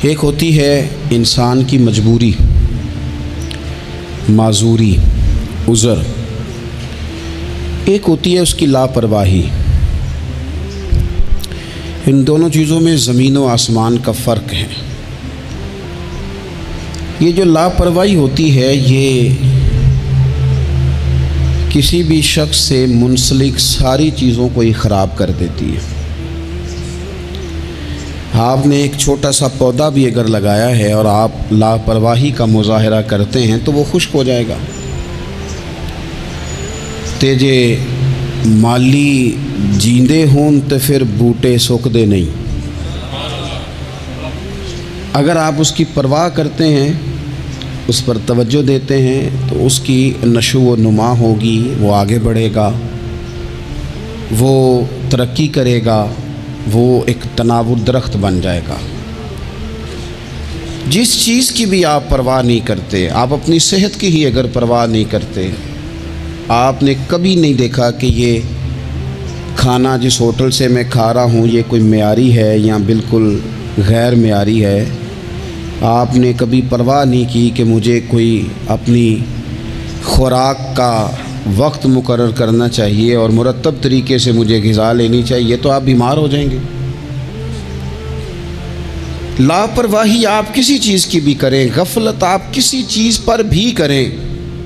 ایک ہوتی ہے انسان کی مجبوری، معذوری، عذر، ایک ہوتی ہے اس کی لاپرواہی۔ ان دونوں چیزوں میں زمین و آسمان کا فرق ہے۔ یہ جو لاپرواہی ہوتی ہے یہ کسی بھی شخص سے منسلک ساری چیزوں کو ہی خراب کر دیتی ہے۔ آپ نے ایک چھوٹا سا پودا بھی اگر لگایا ہے اور آپ لاپرواہی کا مظاہرہ کرتے ہیں تو وہ خشک ہو جائے گا۔ تے جے مالی جیندے ہون تو پھر بوٹے سوکھدے نہیں۔ اگر آپ اس کی پرواہ کرتے ہیں، اس پر توجہ دیتے ہیں تو اس کی نشو و نما ہوگی، وہ آگے بڑھے گا، وہ ترقی کرے گا، وہ ایک تناور درخت بن جائے گا۔ جس چیز کی بھی آپ پرواہ نہیں کرتے، آپ اپنی صحت کی ہی اگر پرواہ نہیں کرتے، آپ نے کبھی نہیں دیکھا کہ یہ کھانا جس ہوٹل سے میں کھا رہا ہوں یہ کوئی معیاری ہے یا بالکل غیر معیاری ہے، آپ نے کبھی پرواہ نہیں کی کہ مجھے کوئی اپنی خوراک کا وقت مقرر کرنا چاہیے اور مرتب طریقے سے مجھے غذا لینی چاہیے، تو آپ بیمار ہو جائیں گے۔ لاپرواہی آپ کسی چیز کی بھی کریں، غفلت آپ کسی چیز پر بھی کریں،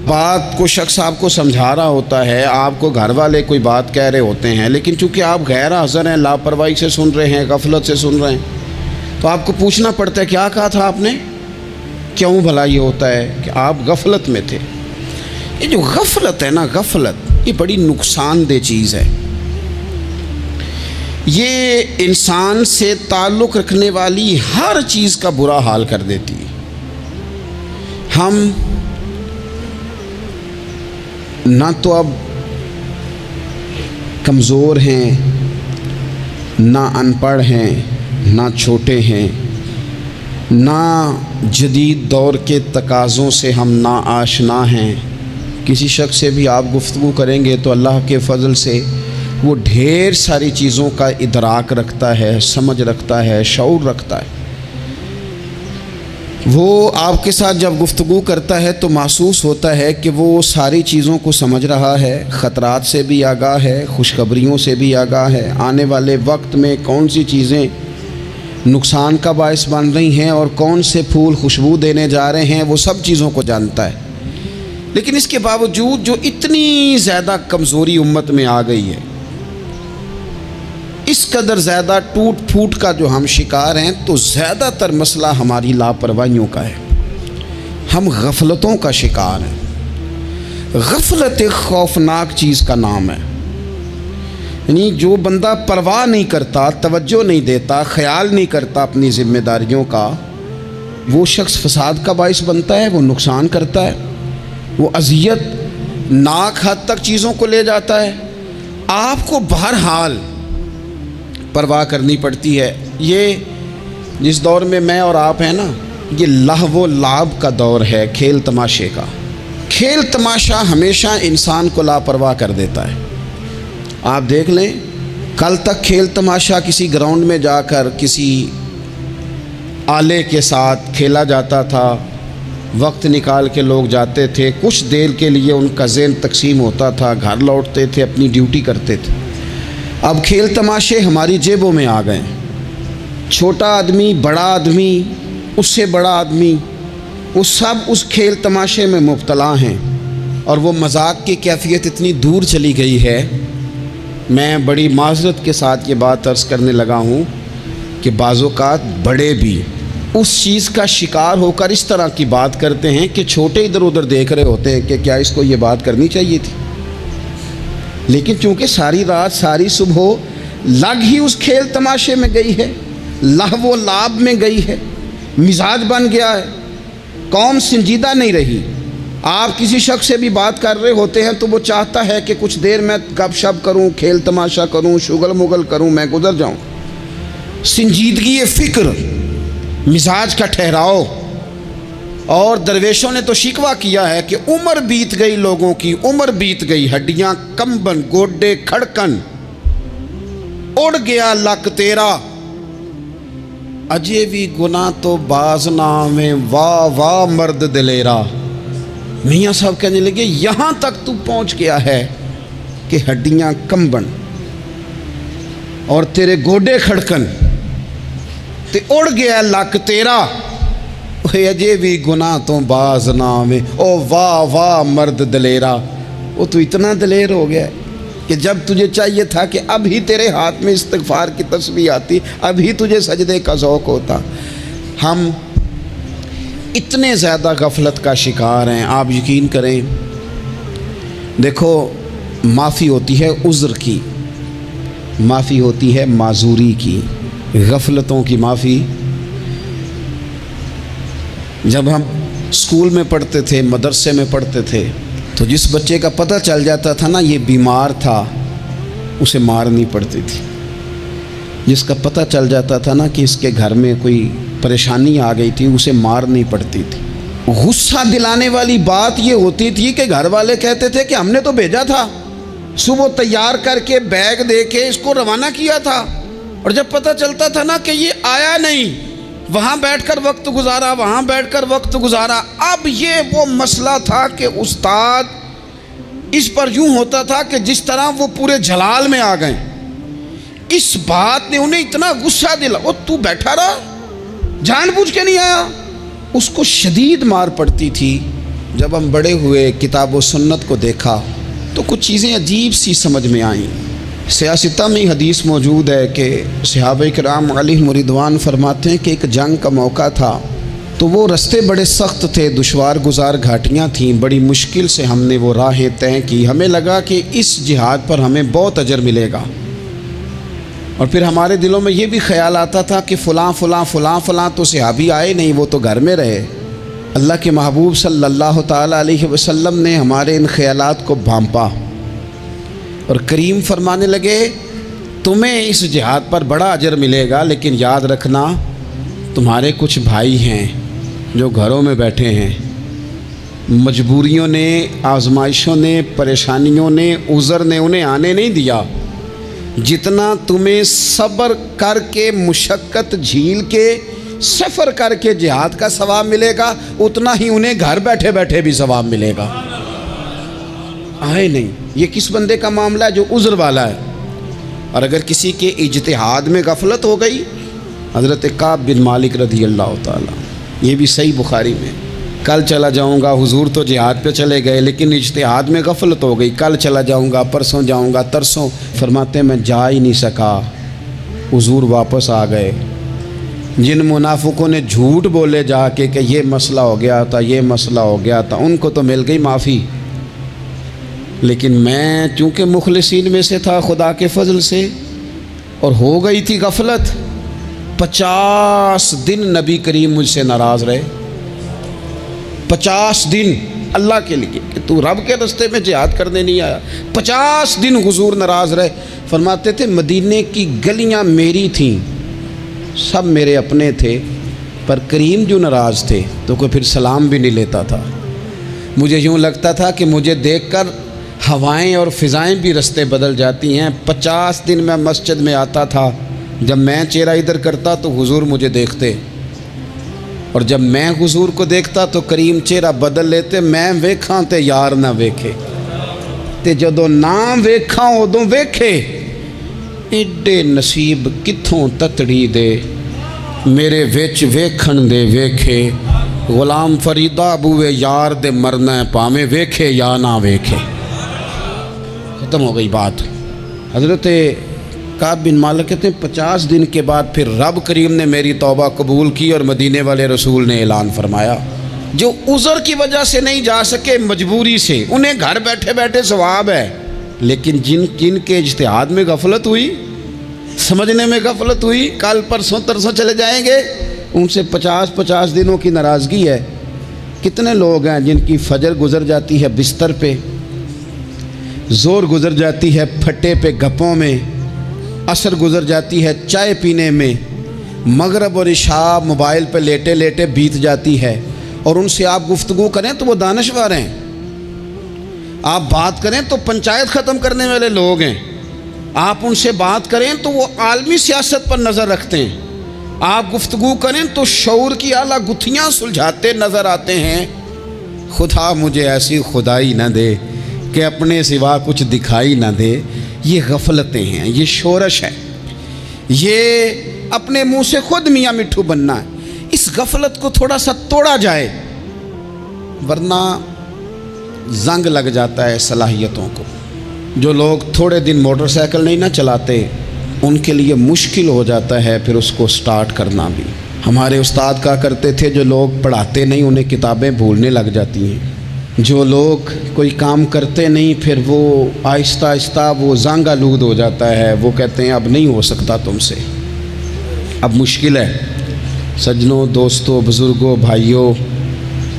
بات کو شخص آپ کو سمجھا رہا ہوتا ہے، آپ کو گھر والے کوئی بات کہہ رہے ہوتے ہیں، لیکن چونکہ آپ غیر حاضر ہیں، لاپرواہی سے سن رہے ہیں، غفلت سے سن رہے ہیں، تو آپ کو پوچھنا پڑتا ہے کیا کہا تھا آپ نے؟ کیوں بھلا یہ ہوتا ہے کہ آپ غفلت میں تھے۔ یہ جو غفلت ہے نا، غفلت یہ بڑی نقصان دہ چیز ہے۔ یہ انسان سے تعلق رکھنے والی ہر چیز کا برا حال کر دیتی ہے۔ ہم نہ تو اب کمزور ہیں، نہ ان پڑھ ہیں، نہ چھوٹے ہیں، نہ جدید دور کے تقاضوں سے ہم نا آشنا ہیں۔ کسی شخص سے بھی آپ گفتگو کریں گے تو اللہ کے فضل سے وہ ڈھیر ساری چیزوں کا ادراک رکھتا ہے، سمجھ رکھتا ہے، شعور رکھتا ہے۔ وہ آپ کے ساتھ جب گفتگو کرتا ہے تو محسوس ہوتا ہے کہ وہ ساری چیزوں کو سمجھ رہا ہے، خطرات سے بھی آگاہ ہے، خوشخبریوں سے بھی آگاہ ہے، آنے والے وقت میں کون سی چیزیں نقصان کا باعث بن رہی ہیں اور کون سے پھول خوشبو دینے جا رہے ہیں، وہ سب چیزوں کو جانتا ہے۔ لیکن اس کے باوجود جو اتنی زیادہ کمزوری امت میں آ گئی ہے، اس قدر زیادہ ٹوٹ پھوٹ کا جو ہم شکار ہیں، تو زیادہ تر مسئلہ ہماری لاپرواہیوں کا ہے۔ ہم غفلتوں کا شکار ہیں۔ غفلت ایک خوفناک چیز کا نام ہے۔ یعنی جو بندہ پرواہ نہیں کرتا، توجہ نہیں دیتا، خیال نہیں کرتا اپنی ذمہ داریوں کا، وہ شخص فساد کا باعث بنتا ہے، وہ نقصان کرتا ہے، وہ اذیت ناک حد تک چیزوں کو لے جاتا ہے۔ آپ کو بہرحال پرواہ کرنی پڑتی ہے۔ یہ جس دور میں میں اور آپ ہیں نا، یہ لہو و لعب کا دور ہے، کھیل تماشے کا۔ کھیل تماشا ہمیشہ انسان کو لاپرواہ کر دیتا ہے۔ آپ دیکھ لیں، کل تک کھیل تماشا کسی گراؤنڈ میں جا کر کسی آلے کے ساتھ کھیلا جاتا تھا، وقت نکال کے لوگ جاتے تھے، کچھ دیر کے لیے ان کا ذہن تقسیم ہوتا تھا، گھر لوٹتے تھے، اپنی ڈیوٹی کرتے تھے۔ اب کھیل تماشے ہماری جیبوں میں آ گئے۔ چھوٹا آدمی، بڑا آدمی، اس سے بڑا آدمی، وہ سب اس کھیل تماشے میں مبتلا ہیں، اور وہ مذاق کی کیفیت اتنی دور چلی گئی ہے، میں بڑی معذرت کے ساتھ یہ بات عرض کرنے لگا ہوں کہ بعض اوقات بڑے بھی اس چیز کا شکار ہو کر اس طرح کی بات کرتے ہیں کہ چھوٹے ادھر ادھر دیکھ رہے ہوتے ہیں کہ کیا اس کو یہ بات کرنی چاہیے تھی، لیکن چونکہ ساری رات ساری صبح لگ ہی اس کھیل تماشے میں گئی ہے، لہو و لعب میں گئی ہے، مزاج بن گیا ہے، قوم سنجیدہ نہیں رہی۔ آپ کسی شخص سے بھی بات کر رہے ہوتے ہیں تو وہ چاہتا ہے کہ کچھ دیر میں گپ شپ کروں، کھیل تماشا کروں، شغل مغل کروں، میں گزر جاؤں۔ سنجیدگی فکر، مزاج کا ٹھہراؤ۔ اور درویشوں نے تو شکوہ کیا ہے کہ عمر بیت گئی، لوگوں کی عمر بیت گئی، ہڈیاں کمبن، گوڈے کھڑکن، اڑ گیا لک تیرا۔ اجے بھی گناہ تو باز نہ میں واہ واہ مرد دلیرا۔ میاں صاحب کہنے لگے یہاں تک تو پہنچ گیا ہے کہ ہڈیاں کمبن اور تیرے گوڈے کھڑکن تے اڑ گیا لک تیرا، اجے بھی گناہ تو باز نہ میں او واہ واہ مرد دلیرا۔ وہ تو اتنا دلیر ہو گیا کہ جب تجھے چاہیے تھا کہ اب ہی تیرے ہاتھ میں استغفار کی تسبیح آتی، اب ہی تجھے سجدے کا ذوق ہوتا۔ ہم اتنے زیادہ غفلت کا شکار ہیں، آپ یقین کریں۔ دیکھو معافی ہوتی ہے عذر کی، معافی ہوتی ہے معذوری کی، غفلتوں کی معافی۔ جب ہم اسکول میں پڑھتے تھے، مدرسے میں پڑھتے تھے، تو جس بچے کا پتہ چل جاتا تھا نا یہ بیمار تھا، اسے مارنی پڑتی تھی۔ جس کا پتہ چل جاتا تھا نا کہ اس کے گھر میں کوئی پریشانی آ گئی تھی، اسے مارنی پڑتی تھی۔ غصہ دلانے والی بات یہ ہوتی تھی کہ گھر والے کہتے تھے کہ ہم نے تو بھیجا تھا، صبح تیار کر کے بیگ دے کے اس کو روانہ کیا تھا، اور جب پتہ چلتا تھا نا کہ یہ آیا نہیں، وہاں بیٹھ کر وقت گزارا، وہاں بیٹھ کر وقت گزارا۔ اب یہ وہ مسئلہ تھا کہ استاد اس پر یوں ہوتا تھا کہ جس طرح وہ پورے جلال میں آ گئے۔ اس بات نے انہیں اتنا غصہ دلا، وہ تو بیٹھا رہا، جان بوجھ کے نہیں آیا۔ اس کو شدید مار پڑتی تھی۔ جب ہم بڑے ہوئے، کتاب و سنت کو دیکھا تو کچھ چیزیں عجیب سی سمجھ میں آئیں۔ سیاستہ میں حدیث موجود ہے کہ صحابہ کرام علیہم رضوان فرماتے ہیں کہ ایک جنگ کا موقع تھا، تو وہ رستے بڑے سخت تھے، دشوار گزار گھاٹیاں تھیں، بڑی مشکل سے ہم نے وہ راہیں طے کی۔ ہمیں لگا کہ اس جہاد پر ہمیں بہت اجر ملے گا، اور پھر ہمارے دلوں میں یہ بھی خیال آتا تھا کہ فلاں فلاں فلاں فلاں تو صحابی آئے نہیں، وہ تو گھر میں رہے۔ اللہ کے محبوب صلی اللہ تعالیٰ علیہ وسلم نے ہمارے ان خیالات کو بھانپا اور کریم فرمانے لگے تمہیں اس جہاد پر بڑا اجر ملے گا، لیکن یاد رکھنا تمہارے کچھ بھائی ہیں جو گھروں میں بیٹھے ہیں، مجبوریوں نے، آزمائشوں نے، پریشانیوں نے، عذر نے انہیں آنے نہیں دیا۔ جتنا تمہیں صبر کر کے، مشقت جھیل کے، سفر کر کے جہاد کا ثواب ملے گا، اتنا ہی انہیں گھر بیٹھے بیٹھے بھی ثواب ملے گا۔ آئے نہیں، یہ کس بندے کا معاملہ ہے جو عذر والا ہے؟ اور اگر کسی کے اجتہاد میں غفلت ہو گئی، حضرت کعب بن مالک رضی اللہ تعالیٰ، یہ بھی صحیح بخاری میں، کل چلا جاؤں گا، حضور تو جہاد پہ چلے گئے لیکن اجتہاد میں غفلت ہو گئی، کل چلا جاؤں گا، پرسوں جاؤں گا، ترسوں، فرماتے میں جا ہی نہیں سکا، حضور واپس آ گئے۔ جن منافقوں نے جھوٹ بولے جا کے کہ یہ مسئلہ ہو گیا تھا، یہ مسئلہ ہو گیا تھا، ان کو تو مل گئی معافی، لیکن میں چونکہ مخلصین میں سے تھا خدا کے فضل سے، اور ہو گئی تھی غفلت، 50 دن نبی کریم مجھ سے ناراض رہے۔ 50 دن اللہ کے لیے کہ تو رب کے رستے میں جہاد کرنے نہیں آیا، 50 دن حضور ناراض رہے۔ فرماتے تھے مدینے کی گلیاں میری تھیں، سب میرے اپنے تھے، پر کریم جو ناراض تھے تو کوئی پھر سلام بھی نہیں لیتا تھا۔ مجھے یوں لگتا تھا کہ مجھے دیکھ کر ہوائیں اور فضائیں بھی رستے بدل جاتی ہیں۔ 50 دن میں مسجد میں آتا تھا، جب میں چہرہ ادھر کرتا تو حضور مجھے دیکھتے، اور جب میں حضور کو دیکھتا تو کریم چہرہ بدل لیتے، میں ویکھاں تے یار نہ ویکھے، تے جدوں نہ ویکھاں ادوں ویکھے، ایڈے نصیب کتھوں تتڑی دے میرے وچ ویکھن دے ویکھے، غلام فریدہ بوئے یار دے مرنا پاویں ویکھے یا نہ ویکھے۔ ختم ہو گئی بات۔ حضرت کعب بن مالک کہتے ہیں 50 دن کے بعد پھر رب کریم نے میری توبہ قبول کی، اور مدینے والے رسول نے اعلان فرمایا جو عذر کی وجہ سے نہیں جا سکے، مجبوری سے، انہیں گھر بیٹھے بیٹھے ثواب ہے، لیکن جن کے اجتہاد میں غفلت ہوئی، سمجھنے میں غفلت ہوئی، کل پرسوں ترسوں چلے جائیں گے، ان سے 50 دنوں کی ناراضگی ہے۔ کتنے لوگ ہیں جن کی فجر گزر جاتی ہے بستر پہ، زور گزر جاتی ہے پھٹے پہ گپوں میں، عصر گزر جاتی ہے چائے پینے میں، مغرب اور عشاء موبائل پہ لیٹے لیٹے بیت جاتی ہے، اور ان سے آپ گفتگو کریں تو وہ دانشور ہیں، آپ بات کریں تو پنچایت ختم کرنے والے لوگ ہیں، آپ ان سے بات کریں تو وہ عالمی سیاست پر نظر رکھتے ہیں، آپ گفتگو کریں تو شعور کی اعلیٰ گتھیاں سلجھاتے نظر آتے ہیں۔ خدا مجھے ایسی خدائی نہ دے کہ اپنے سوا کچھ دکھائی نہ دے۔ یہ غفلتیں ہیں، یہ شورش ہے، یہ اپنے منہ سے خود میاں مٹھو بننا ہے۔ اس غفلت کو تھوڑا سا توڑا جائے، ورنہ زنگ لگ جاتا ہے صلاحیتوں کو۔ جو لوگ تھوڑے دن موٹر سائیکل نہیں نہ چلاتے، ان کے لیے مشکل ہو جاتا ہے پھر اس کو سٹارٹ کرنا بھی۔ ہمارے استاد کہا کرتے تھے جو لوگ پڑھاتے نہیں انہیں کتابیں بھولنے لگ جاتی ہیں، جو لوگ کوئی کام کرتے نہیں پھر وہ آہستہ آہستہ وہ زنگ آلود ہو جاتا ہے، وہ کہتے ہیں اب نہیں ہو سکتا تم سے، اب مشکل ہے۔ سجنوں، دوستوں، بزرگوں، بھائیوں،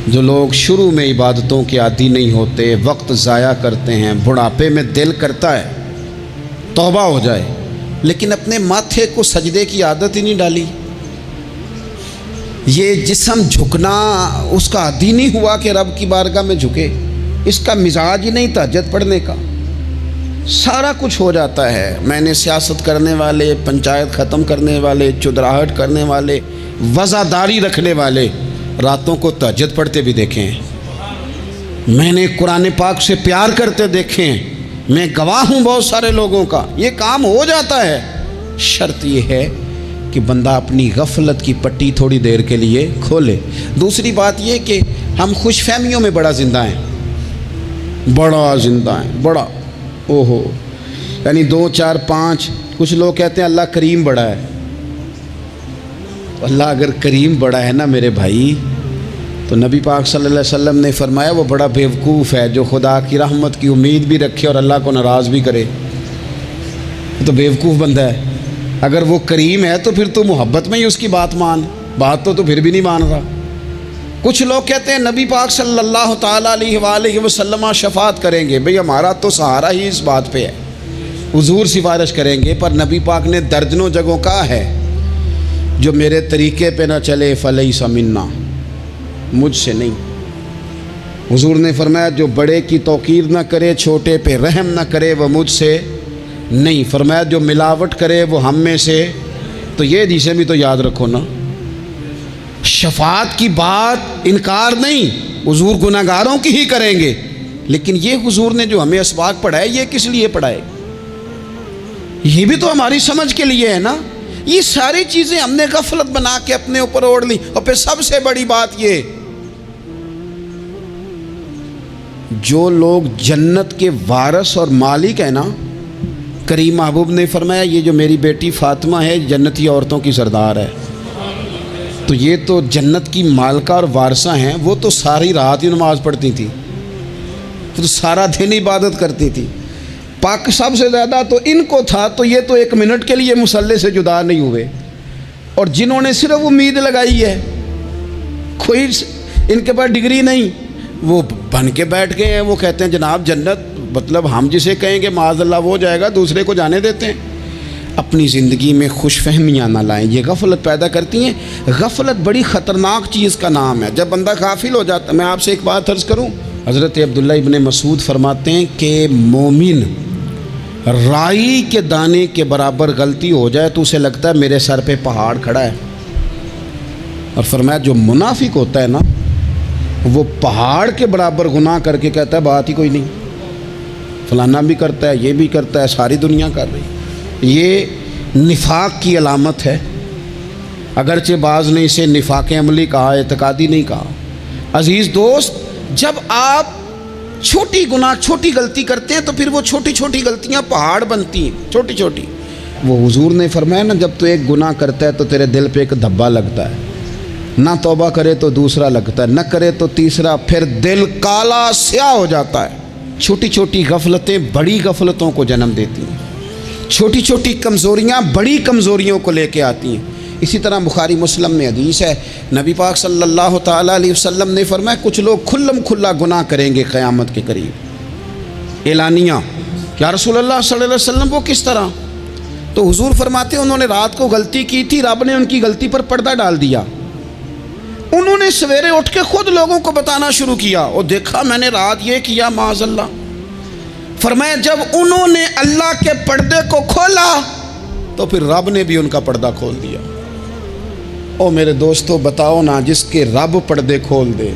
جو لوگ شروع میں عبادتوں کے عادی نہیں ہوتے، وقت ضائع کرتے ہیں، بڑھاپے میں دل کرتا ہے توبہ ہو جائے، لیکن اپنے ماتھے کو سجدے کی عادت ہی نہیں ڈالی۔ یہ جسم جھکنا اس کا عادی نہیں ہوا کہ رب کی بارگاہ میں جھکے، اس کا مزاج ہی نہیں تہجد پڑھنے کا۔ سارا کچھ ہو جاتا ہے۔ میں نے سیاست کرنے والے، پنچایت ختم کرنے والے، چدراہٹ کرنے والے، وزاداری رکھنے والے راتوں کو تہجد پڑھتے بھی دیکھے ہیں۔ میں نے قرآن پاک سے پیار کرتے دیکھے ہیں، میں گواہ ہوں بہت سارے لوگوں کا۔ یہ کام ہو جاتا ہے، شرط یہ ہے کہ بندہ اپنی غفلت کی پٹی تھوڑی دیر کے لیے کھولے۔ دوسری بات یہ کہ ہم خوش فہمیوں میں بڑا زندہ ہیں، بڑا زندہ ہیں، بڑا اوہو، یعنی 2 4 5۔ کچھ لوگ کہتے ہیں اللہ کریم بڑا ہے۔ اللہ اگر کریم بڑا ہے نا میرے بھائی، تو نبی پاک صلی اللہ علیہ وسلم نے فرمایا وہ بڑا بیوقوف ہے جو خدا کی رحمت کی امید بھی رکھے اور اللہ کو ناراض بھی کرے، تو بیوقوف بندہ ہے۔ اگر وہ کریم ہے تو پھر تو محبت میں ہی اس کی بات مان، بات تو پھر بھی نہیں مان رہا۔ کچھ لوگ کہتے ہیں نبی پاک صلی اللہ تعالیٰ علیہ وآلہ وسلم شفاعت کریں گے۔ بھئی ہمارا تو سہارا ہی اس بات پہ ہے، حضور سفارش کریں گے، پر نبی پاک نے درجنوں جگہوں کہا ہے جو میرے طریقے پہ نہ چلے فلیس منا، مجھ سے نہیں۔ حضور نے فرمایا جو بڑے کی توقیر نہ کرے، چھوٹے پہ رحم نہ کرے، وہ مجھ سے نہیں۔ فرمایا جو ملاوٹ کرے وہ ہم میں سے، تو یہ حدیثیں بھی تو یاد رکھو نا۔ شفاعت کی بات انکار نہیں، حضور گناہگاروں کی ہی کریں گے، لیکن یہ حضور نے جو ہمیں اسباق پڑھائے یہ کس لیے پڑھائے؟ یہ بھی تو ہماری سمجھ کے لیے ہے نا۔ یہ ساری چیزیں ہم نے غفلت بنا کے اپنے اوپر اوڑھ لی۔ اور پھر سب سے بڑی بات یہ، جو لوگ جنت کے وارث اور مالک ہیں نا، کریم محبوب نے فرمایا یہ جو میری بیٹی فاطمہ ہے جنتی عورتوں کی سردار ہے، تو یہ تو جنت کی مالکہ اور وارثہ ہیں۔ وہ تو ساری رات ہی نماز پڑھتی تھی، وہ تو سارا دن عبادت کرتی تھی۔ پاک سب سے زیادہ تو ان کو تھا، تو یہ تو 1 منٹ کے لیے مصلی سے جدا نہیں ہوئے۔ اور جنہوں نے صرف امید لگائی ہے، کوئی ان کے پاس ڈگری نہیں، وہ بن کے بیٹھ گئے ہیں۔ وہ کہتے ہیں جناب جنت، مطلب ہم جسے کہیں گے معاذ اللہ وہ جائے گا، دوسرے کو جانے دیتے ہیں۔ اپنی زندگی میں خوش فہمیاں نہ لائیں، یہ غفلت پیدا کرتی ہیں۔ غفلت بڑی خطرناک چیز کا نام ہے۔ جب بندہ غافل ہو جاتا ہے، میں آپ سے ایک بات عرض کروں، حضرت عبداللہ ابن مسعود فرماتے ہیں کہ مومن رائی کے دانے کے برابر غلطی ہو جائے تو اسے لگتا ہے میرے سر پہ پہاڑ کھڑا ہے، اور فرمایا جو منافق ہوتا ہے نا، وہ پہاڑ کے برابر گناہ کر کے کہتا ہے بات ہی کوئی نہیں، فلانا بھی کرتا ہے، یہ بھی کرتا ہے، ساری دنیا کر رہی۔ یہ نفاق کی علامت ہے، اگرچہ بعض نے اسے نفاق عملی کہا، اعتقادی نہیں کہا۔ عزیز دوست، جب آپ چھوٹی گناہ چھوٹی غلطی کرتے ہیں تو پھر وہ چھوٹی چھوٹی غلطیاں پہاڑ بنتی ہیں، چھوٹی چھوٹی۔ وہ حضور نے فرمایا نا، جب تو ایک گناہ کرتا ہے تو تیرے دل پہ ایک دھبا لگتا ہے، نہ توبہ کرے تو دوسرا لگتا ہے، نہ کرے تو تیسرا، پھر دل کالا سیاہ ہو جاتا ہے۔ چھوٹی چھوٹی غفلتیں بڑی غفلتوں کو جنم دیتی ہیں، چھوٹی چھوٹی کمزوریاں بڑی کمزوریوں کو لے کے آتی ہیں۔ اسی طرح بخاری مسلم میں حدیث ہے، نبی پاک صلی اللہ تعالیٰ علیہ وسلم نے فرمایا کچھ لوگ کھلم کھلا گناہ کریں گے قیامت کے قریب، اعلانیہ۔ یا رسول اللہ صلی اللہ علیہ وسلم وہ کس طرح؟ تو حضور فرماتے ہیں انہوں نے رات کو غلطی کی تھی، رب نے ان کی غلطی پر پردہ ڈال دیا، انہوں نے سویرے اٹھ کے خود لوگوں کو بتانا شروع کیا، اور دیکھا میں نے رات یہ کیا، معاذ اللہ۔ فرمایا جب انہوں نے اللہ کے پردے کو کھولا تو پھر رب نے بھی ان کا پردہ کھول دیا۔ او میرے دوستو بتاؤ نا، جس کے رب پردے کھول دے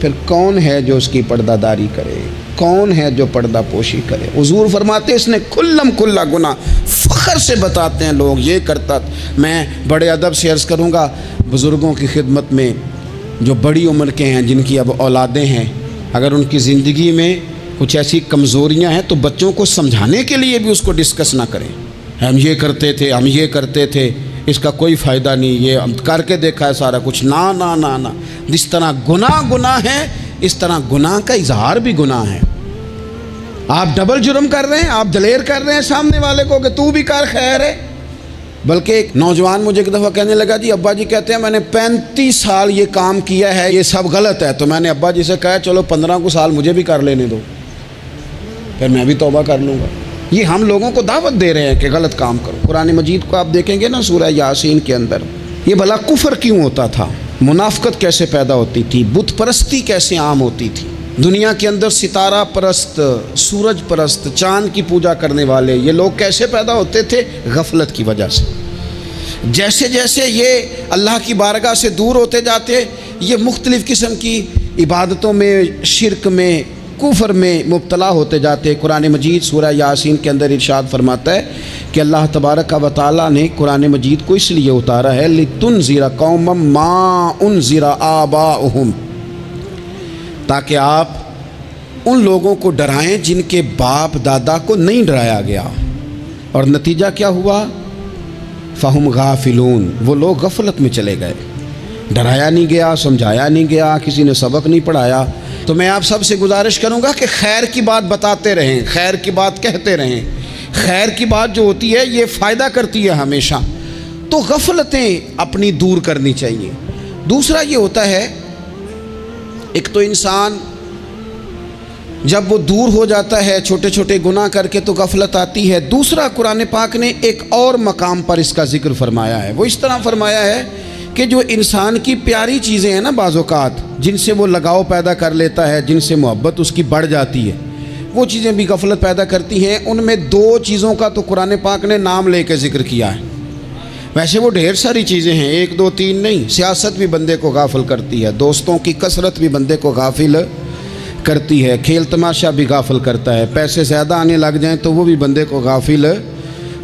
پھر کون ہے جو اس کی پردہ داری کرے؟ کون ہے جو پردہ پوشی کرے؟ حضور فرماتے اس نے کلم کلا گناہ، فخر سے بتاتے ہیں لوگ یہ کرتا۔ میں بڑے ادب سے عرض کروں گا بزرگوں کی خدمت میں، جو بڑی عمر کے ہیں، جن کی اب اولادیں ہیں، اگر ان کی زندگی میں کچھ ایسی کمزوریاں ہیں تو بچوں کو سمجھانے کے لیے بھی اس کو ڈسکس نہ کریں۔ ہم یہ کرتے تھے، ہم یہ کرتے تھے، اس کا کوئی فائدہ نہیں، یہ ہم کر کے دیکھا ہے سارا کچھ۔ نہ نہ نہ نہ، جس طرح گناہ ہے اس طرح گناہ کا اظہار بھی گناہ ہے۔ آپ ڈبل جرم کر رہے ہیں، آپ دلیر کر رہے ہیں سامنے والے کو کہ تو بھی کر، خیر ہے۔ بلکہ ایک نوجوان مجھے ایک دفعہ کہنے لگا جی ابا جی کہتے ہیں میں نے 35 سال یہ کام کیا ہے، یہ سب غلط ہے۔ تو میں نے ابا جی سے کہا چلو 15 کو سال مجھے بھی کر لینے دو، پھر میں بھی توبہ کر لوں گا۔ یہ ہم لوگوں کو دعوت دے رہے ہیں کہ غلط کام کرو۔ قرآن مجید کو آپ دیکھیں گے نا سورہ یاسین کے اندر، یہ بھلا کفر کیوں ہوتا تھا، منافقت کیسے پیدا ہوتی تھی، بت پرستی کیسے عام ہوتی تھی، دنیا کے اندر ستارہ پرست، سورج پرست، چاند کی پوجا کرنے والے یہ لوگ کیسے پیدا ہوتے تھے؟ غفلت کی وجہ سے۔ جیسے جیسے یہ اللہ کی بارگاہ سے دور ہوتے جاتے، یہ مختلف قسم کی عبادتوں میں، شرک میں، کفر میں مبتلا ہوتے جاتے۔ قرآن مجید سورہ یاسین کے اندر ارشاد فرماتا ہے کہ اللہ تبارک و تعالیٰ نے قرآن مجید کو اس لیے اتارا ہے لِتُنذِرَ قَوْمًا مَا أُنذِرَ آبَاؤُهُمْ، تاکہ آپ ان لوگوں کو ڈرائیں جن کے باپ دادا کو نہیں ڈرایا گیا۔ اور نتیجہ کیا ہوا؟ فَهُمْ غَافِلُونَ، وہ لوگ غفلت میں چلے گئے، ڈرایا نہیں گیا، سمجھایا نہیں گیا، کسی نے سبق نہیں پڑھایا۔ تو میں آپ سب سے گزارش کروں گا کہ خیر کی بات بتاتے رہیں، خیر کی بات کہتے رہیں۔ خیر کی بات جو ہوتی ہے یہ فائدہ کرتی ہے ہمیشہ، تو غفلتیں اپنی دور کرنی چاہیے۔ دوسرا یہ ہوتا ہے، ایک تو انسان جب وہ دور ہو جاتا ہے چھوٹے چھوٹے گناہ کر کے تو غفلت آتی ہے۔ دوسرا قرآن پاک نے ایک اور مقام پر اس کا ذکر فرمایا ہے، وہ اس طرح فرمایا ہے کہ جو انسان کی پیاری چیزیں ہیں نا بعض اوقات، جن سے وہ لگاؤ پیدا کر لیتا ہے، جن سے محبت اس کی بڑھ جاتی ہے، وہ چیزیں بھی غفلت پیدا کرتی ہیں۔ ان میں 2 چیزوں کا تو قرآن پاک نے نام لے کے ذکر کیا ہے۔ ویسے وہ ڈھیر ساری چیزیں ہیں، 1 2 3 نہیں۔ سیاست بھی بندے کو غافل کرتی ہے، دوستوں کی کثرت بھی بندے کو غافل کرتی ہے، کھیل تماشا بھی غافل کرتا ہے، پیسے زیادہ آنے لگ جائیں تو وہ بھی بندے کو غافل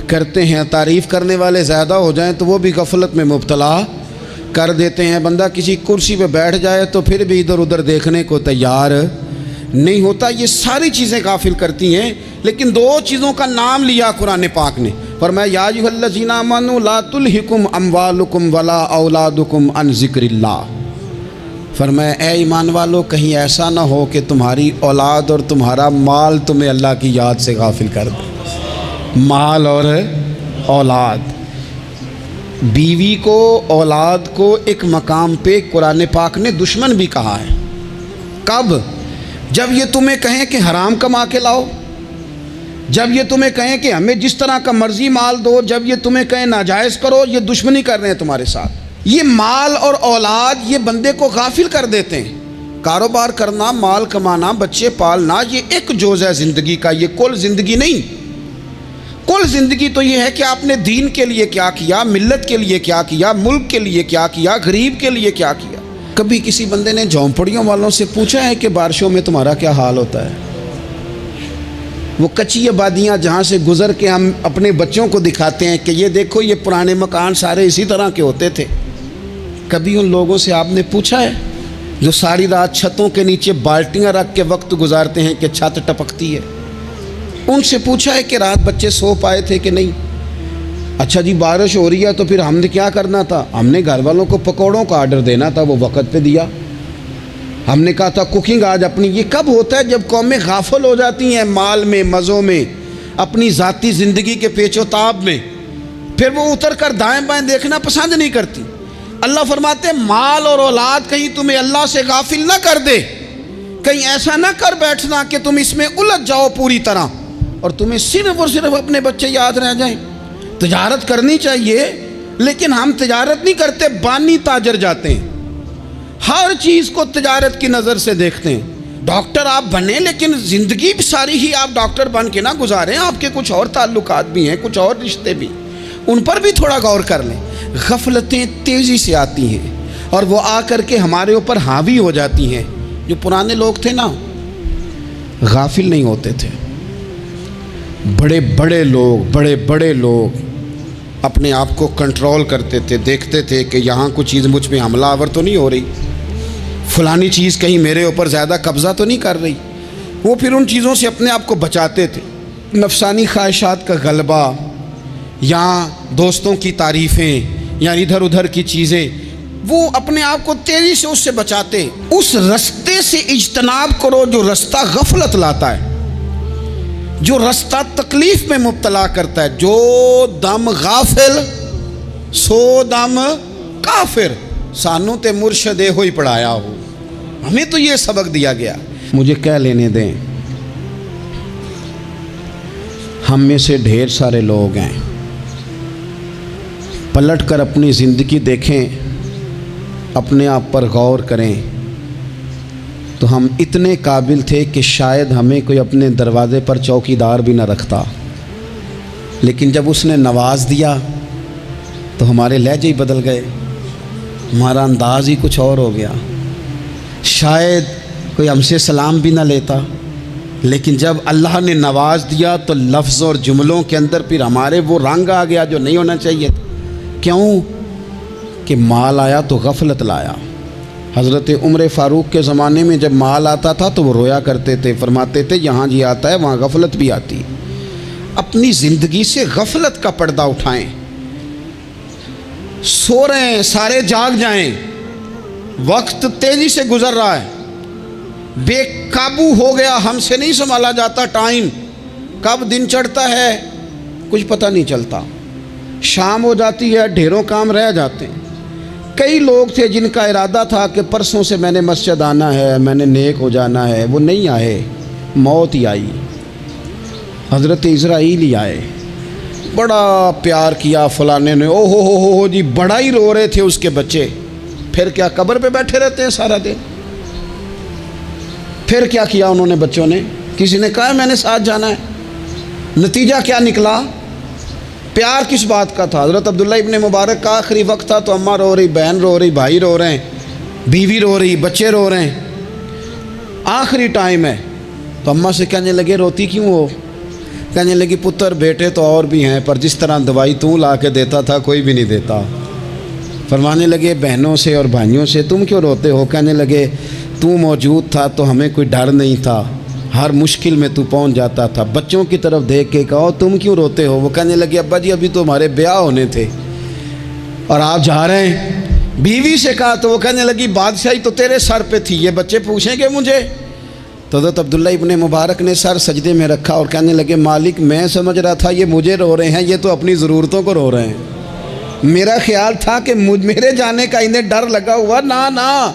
کرتے ہیں، تعریف کرنے والے زیادہ ہو جائیں تو وہ بھی غفلت میں مبتلا کر دیتے ہیں۔ بندہ کسی کرسی پہ بیٹھ جائے تو پھر بھی ادھر ادھر دیکھنے کو تیار نہیں ہوتا۔ یہ ساری چیزیں غافل کرتی ہیں، لیکن 2 چیزوں کا نام لیا قرآن پاک نے، فرمایا یا ایھا الذین آمنوا لا تلھکم اموالکم ولا اولادکم عن ذکر اللہ۔ فرمایا اے ایمان والو، کہیں ایسا نہ ہو کہ تمہاری اولاد اور تمہارا مال تمہیں اللہ کی یاد سے غافل کر دے۔ مال اور اولاد، بیوی کو، اولاد کو ایک مقام پہ قرآن پاک نے دشمن بھی کہا ہے۔ کب؟ جب یہ تمہیں کہیں کہ حرام کما کے لاؤ، جب یہ تمہیں کہیں کہ ہمیں جس طرح کا مرضی مال دو، جب یہ تمہیں کہیں ناجائز کرو، یہ دشمنی کر رہے ہیں تمہارے ساتھ۔ یہ مال اور اولاد یہ بندے کو غافل کر دیتے ہیں۔ کاروبار کرنا، مال کمانا، بچے پالنا، یہ ایک جز ہے زندگی کا، یہ کل زندگی نہیں۔ کل زندگی تو یہ ہے کہ آپ نے دین کے لیے کیا کیا، ملت کے لیے کیا کیا، ملک کے لیے کیا کیا، غریب کے لیے کیا کیا۔ کبھی کسی بندے نے جھونپڑیوں والوں سے پوچھا ہے کہ بارشوں میں تمہارا کیا حال ہوتا ہے؟ وہ کچی آبادیاں جہاں سے گزر کے ہم اپنے بچوں کو دکھاتے ہیں کہ یہ دیکھو یہ پرانے مکان سارے اسی طرح کے ہوتے تھے، کبھی ان لوگوں سے آپ نے پوچھا ہے جو ساری رات چھتوں کے نیچے بالٹیاں رکھ کے وقت گزارتے ہیں کہ چھت ٹپکتی ہے؟ ان سے پوچھا ہے کہ رات بچے سو پائے تھے کہ نہیں؟ اچھا جی بارش ہو رہی ہے تو پھر ہم نے کیا کرنا تھا؟ ہم نے گھر والوں کو پکوڑوں کا آرڈر دینا تھا، وہ وقت پہ دیا۔ ہم نے کہا تھا کوکنگ آج اپنی۔ یہ کب ہوتا ہے؟ جب قومیں غافل ہو جاتی ہیں مال میں، مزوں میں، اپنی ذاتی زندگی کے پیچ و تاب میں، پھر وہ اتر کر دائیں بائیں دیکھنا پسند نہیں کرتی۔ اللہ فرماتے ہیں مال اور اولاد کہیں تمہیں اللہ سے غافل نہ کر دے، کہیں ایسا نہ کر بیٹھنا کہ تم اس میں الجھ جاؤ پوری طرح اور تمہیں صرف اور صرف اپنے بچے یاد رہ جائیں۔ تجارت کرنی چاہیے، لیکن ہم تجارت نہیں کرتے، بانی تاجر جاتے ہیں، ہر چیز کو تجارت کی نظر سے دیکھتے ہیں۔ ڈاکٹر آپ بنیں لیکن زندگی ساری ہی آپ ڈاکٹر بن کے نہ گزاریں، آپ کے کچھ اور تعلقات بھی ہیں، کچھ اور رشتے بھی، ان پر بھی تھوڑا غور کر لیں۔ غفلتیں تیزی سے آتی ہیں اور وہ آ کر کے ہمارے اوپر حاوی ہو جاتی ہیں۔ جو پرانے لوگ تھے نا، غافل نہیں ہوتے تھے، بڑے بڑے لوگ اپنے آپ کو کنٹرول کرتے تھے، دیکھتے تھے کہ یہاں کوئی چیز مجھ پہ حملہ آور تو نہیں ہو رہی، فلانی چیز کہیں میرے اوپر زیادہ قبضہ تو نہیں کر رہی۔ وہ پھر ان چیزوں سے اپنے آپ کو بچاتے تھے۔ نفسانی خواہشات کا غلبہ یا دوستوں کی تعریفیں یا ادھر ادھر کی چیزیں، وہ اپنے آپ کو تیزی سے اس سے بچاتے۔ اس رستے سے اجتناب کرو جو رستہ غفلت لاتا ہے، جو رستہ تکلیف میں مبتلا کرتا ہے۔ جو دم غافل سو دم کافر، سانوں تے مرشد ہوئی پڑھایا ہو، ہمیں تو یہ سبق دیا گیا۔ مجھے کہہ لینے دیں، ہم میں سے ڈھیر سارے لوگ ہیں، پلٹ کر اپنی زندگی دیکھیں، اپنے آپ پر غور کریں، تو ہم اتنے قابل تھے کہ شاید ہمیں کوئی اپنے دروازے پر چوکیدار بھی نہ رکھتا، لیکن جب اس نے نواز دیا تو ہمارے لہجے ہی بدل گئے، ہمارا انداز ہی کچھ اور ہو گیا۔ شاید کوئی ہم سے سلام بھی نہ لیتا، لیکن جب اللہ نے نواز دیا تو لفظ اور جملوں کے اندر پھر ہمارے وہ رنگ آ گیا جو نہیں ہونا چاہیے تھا۔ کیوں؟ کہ مال آیا تو غفلت لایا۔ حضرت عمر فاروق کے زمانے میں جب مال آتا تھا تو وہ رویا کرتے تھے، فرماتے تھے جہاں جی آتا ہے وہاں غفلت بھی آتی۔ اپنی زندگی سے غفلت کا پردہ اٹھائیں۔ سو رہے ہیں، سارے جاگ جائیں، وقت تیزی سے گزر رہا ہے، بے قابو ہو گیا، ہم سے نہیں سنبھالا جاتا ٹائم، کب دن چڑھتا ہے کچھ پتہ نہیں چلتا، شام ہو جاتی ہے، ڈھیروں کام رہ جاتے ہیں۔ کئی لوگ تھے جن کا ارادہ تھا کہ پرسوں سے میں نے مسجد آنا ہے، میں نے نیک ہو جانا ہے، وہ نہیں آئے، موت ہی آئی۔ حضرت اسرائیل ہی آئے، بڑا پیار کیا فلانے نے، او ہو جی، بڑا ہی رو رہے تھے اس کے بچے۔ پھر کیا قبر پہ بیٹھے رہتے ہیں سارا دن؟ پھر کیا کیا انہوں نے بچوں نے؟ کسی نے کہا میں نے ساتھ جانا ہے؟ نتیجہ کیا نکلا؟ پیار کس بات کا تھا؟ حضرت عبداللہ ابن مبارک کا آخری وقت تھا تو اماں رو رہی، بہن رو رہی، بھائی رو رہے ہیں، بیوی رو رہی، بچے رو رہے ہیں، آخری ٹائم ہے۔ تو اماں سے کہنے لگے روتی کیوں ہو؟ کہنے لگی پتر بیٹے تو اور بھی ہیں، پر جس طرح دوائی تو لا کے دیتا تھا کوئی بھی نہیں دیتا۔ فرمانے لگے بہنوں سے اور بھائیوں سے تم کیوں روتے ہو؟ کہنے لگے تو موجود تھا تو ہمیں کوئی ڈر نہیں تھا، ہر مشکل میں تو پہنچ جاتا تھا۔ بچوں کی طرف دیکھ کے کہو تم کیوں روتے ہو؟ وہ کہنے لگے ابا جی ابھی تو ہمارے بیاہ ہونے تھے اور آپ جا رہے ہیں۔ بیوی سے کہا تو وہ کہنے لگی بادشاہی تو تیرے سر پہ تھی، یہ بچے پوچھیں گے مجھے؟ تو حضرت عبداللہ ابن مبارک نے سر سجدے میں رکھا اور کہنے لگے مالک میں سمجھ رہا تھا یہ مجھے رو رہے ہیں، یہ تو اپنی ضرورتوں کو رو رہے ہیں، میرا خیال تھا کہ میرے جانے کا انہیں ڈر لگا ہوا۔ نہ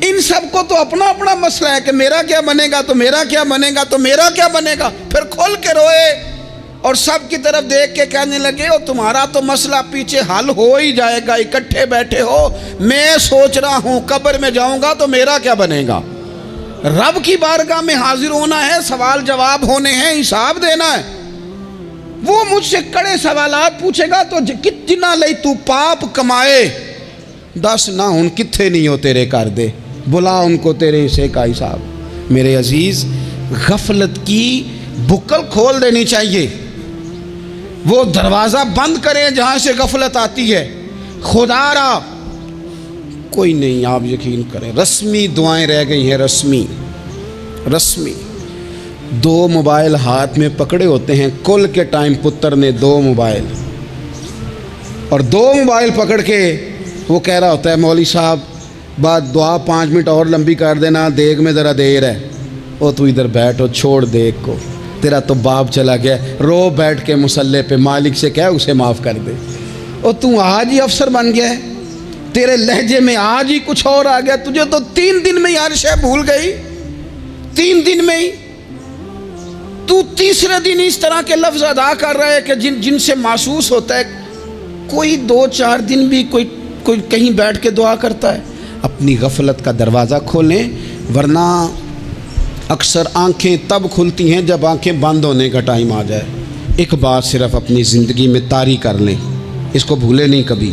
ان سب کو تو اپنا اپنا مسئلہ ہے کہ میرا کیا بنے گا تو میرا کیا بنے گا تو میرا کیا بنے گا، پھر کھول کے روئے اور سب کی طرف دیکھ کے کہنے لگے اور تمہارا تو مسئلہ پیچھے حل ہو ہی جائے گا، اکٹھے بیٹھے ہو، میں سوچ رہا ہوں قبر میں جاؤں گا تو میرا کیا بنے گا۔ رب کی بارگاہ میں حاضر ہونا ہے، سوال جواب ہونے ہیں، حساب دینا ہے۔ وہ مجھ سے کڑے سوالات پوچھے گا تو کتنا لئی تو پاپ کمائے، دس نہ ہن کتھے نہیں ہو تیرے کر دے، بلا ان کو تیرے حصے کا حساب۔ میرے عزیز غفلت کی بکل کھول دینی چاہیے، وہ دروازہ بند کریں جہاں سے غفلت آتی ہے۔ خدا را کوئی نہیں، آپ یقین کریں، رسمی دعائیں رہ گئی ہیں، رسمی 2 موبائل ہاتھ میں پکڑے ہوتے ہیں، کل کے ٹائم پتر نے 2 موبائل اور 2 موبائل پکڑ کے وہ کہہ رہا ہوتا ہے مولوی صاحب بات دعا 5 منٹ اور لمبی کر دینا، دیگ میں ذرا دیر ہے۔ او تو ادھر بیٹھو، چھوڑ دیگ کو، تیرا تو باپ چلا گیا، رو بیٹھ کے مصلے پہ، مالک سے کہہ اسے معاف کر دے۔ اور تو آج ہی افسر بن گیا ہے، تیرے لہجے میں آج ہی کچھ اور آ گیا، تجھے تو 3 دن میں ہر شے بھول گئی، 3 دن میں ہی تو تیسرے دن اس طرح کے لفظ ادا کر رہا ہے کہ جن سے محسوس ہوتا ہے کوئی 2-4 دن بھی کوئی کہیں بیٹھ کے دعا کرتا ہے۔ اپنی غفلت کا دروازہ کھولیں، ورنہ اکثر آنکھیں تب کھلتی ہیں جب آنکھیں بند ہونے کا ٹائم آ جائے۔ ایک بات صرف اپنی زندگی میں طاری کر لیں، اس کو بھولے نہیں کبھی۔